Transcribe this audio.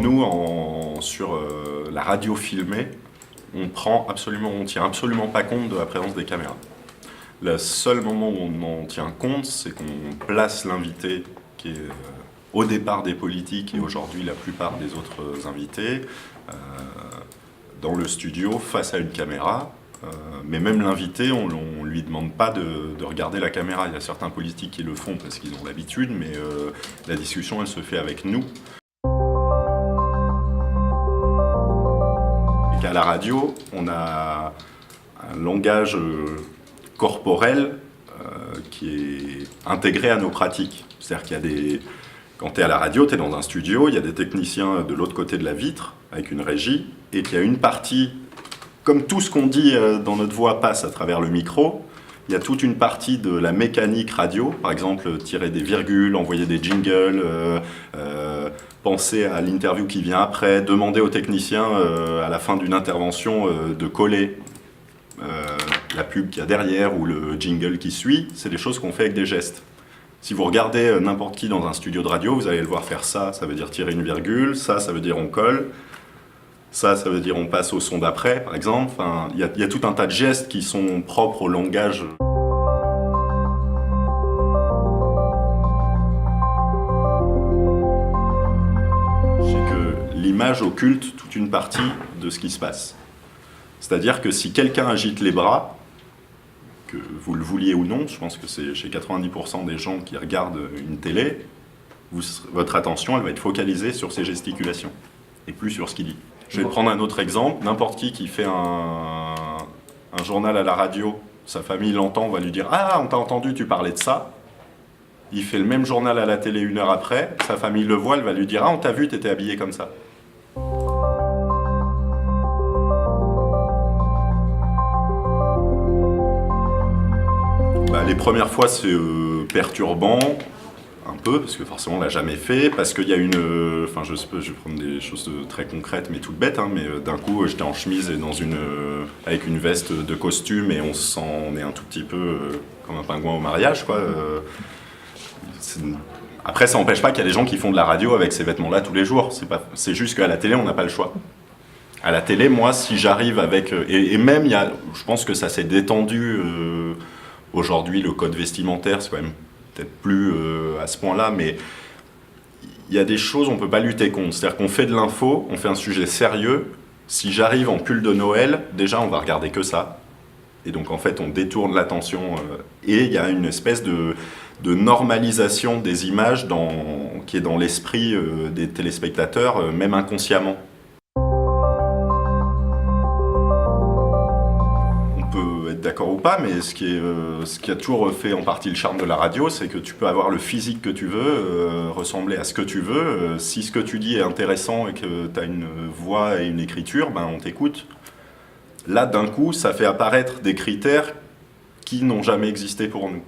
Nous, sur la radio filmée, on tient absolument pas compte de la présence des caméras. Le seul moment où on en tient compte, c'est qu'on place l'invité qui est au départ des politiques et aujourd'hui la plupart des autres invités dans le studio face à une caméra. Mais même l'invité, on ne lui demande pas de regarder la caméra. Il y a certains politiques qui le font parce qu'ils ont l'habitude, mais la discussion, elle se fait avec nous. Et qu'à la radio, on a un langage corporel qui est intégré à nos pratiques. C'est-à-dire qu'il y a des... Quand tu es à la radio, tu es dans un studio, il y a des techniciens de l'autre côté de la vitre, avec une régie, et qu'il y a une partie... Comme tout ce qu'on dit dans notre voix passe à travers le micro, il y a toute une partie de la mécanique radio, par exemple tirer des virgules, envoyer des jingles, penser à l'interview qui vient après, demander aux techniciens à la fin d'une intervention de coller la pub qu'il y a derrière ou le jingle qui suit, c'est des choses qu'on fait avec des gestes. Si vous regardez n'importe qui dans un studio de radio, vous allez le voir faire ça, ça veut dire tirer une virgule, ça veut dire on colle. Ça veut dire on passe au son d'après, par exemple. Enfin, y a tout un tas de gestes qui sont propres au langage. C'est que l'image occulte toute une partie de ce qui se passe. C'est-à-dire que si quelqu'un agite les bras, que vous le vouliez ou non, je pense que c'est chez 90% des gens qui regardent une télé, votre attention elle va être focalisée sur ses gesticulations et plus sur ce qu'il dit. Je vais prendre un autre exemple. N'importe qui fait un journal à la radio, sa famille l'entend, on va lui dire « Ah, on t'a entendu, tu parlais de ça ». Il fait le même journal à la télé 1 heure après, sa famille le voit, elle va lui dire « Ah, on t'a vu, t'étais habillé comme ça ». Les premières fois, c'est perturbant. Un peu, parce que forcément on l'a jamais fait, parce qu'il y a une... Enfin, je vais prendre des choses très concrètes, mais toutes bêtes, hein, mais d'un coup, j'étais en chemise et avec une veste de costume, et on est un tout petit peu comme un pingouin au mariage, quoi. Après, ça n'empêche pas qu'il y a des gens qui font de la radio avec ces vêtements-là tous les jours. C'est juste qu'à la télé, on n'a pas le choix. À la télé, moi, si j'arrive avec... Et même, je pense que ça s'est détendu aujourd'hui, le code vestimentaire, c'est quand même peut-être plus à ce point-là, mais il y a des choses on ne peut pas lutter contre. C'est-à-dire qu'on fait de l'info, on fait un sujet sérieux. Si j'arrive en pull de Noël, déjà on va regarder que ça. Et donc en fait on détourne l'attention. Et il y a une espèce de normalisation des images qui est dans l'esprit des téléspectateurs, même inconsciemment. D'accord ou pas, mais ce qui a toujours fait en partie le charme de la radio, c'est que tu peux avoir le physique que tu veux, ressembler à ce que tu veux. Si ce que tu dis est intéressant et que tu as une voix et une écriture, ben on t'écoute. Là, d'un coup, ça fait apparaître des critères qui n'ont jamais existé pour nous.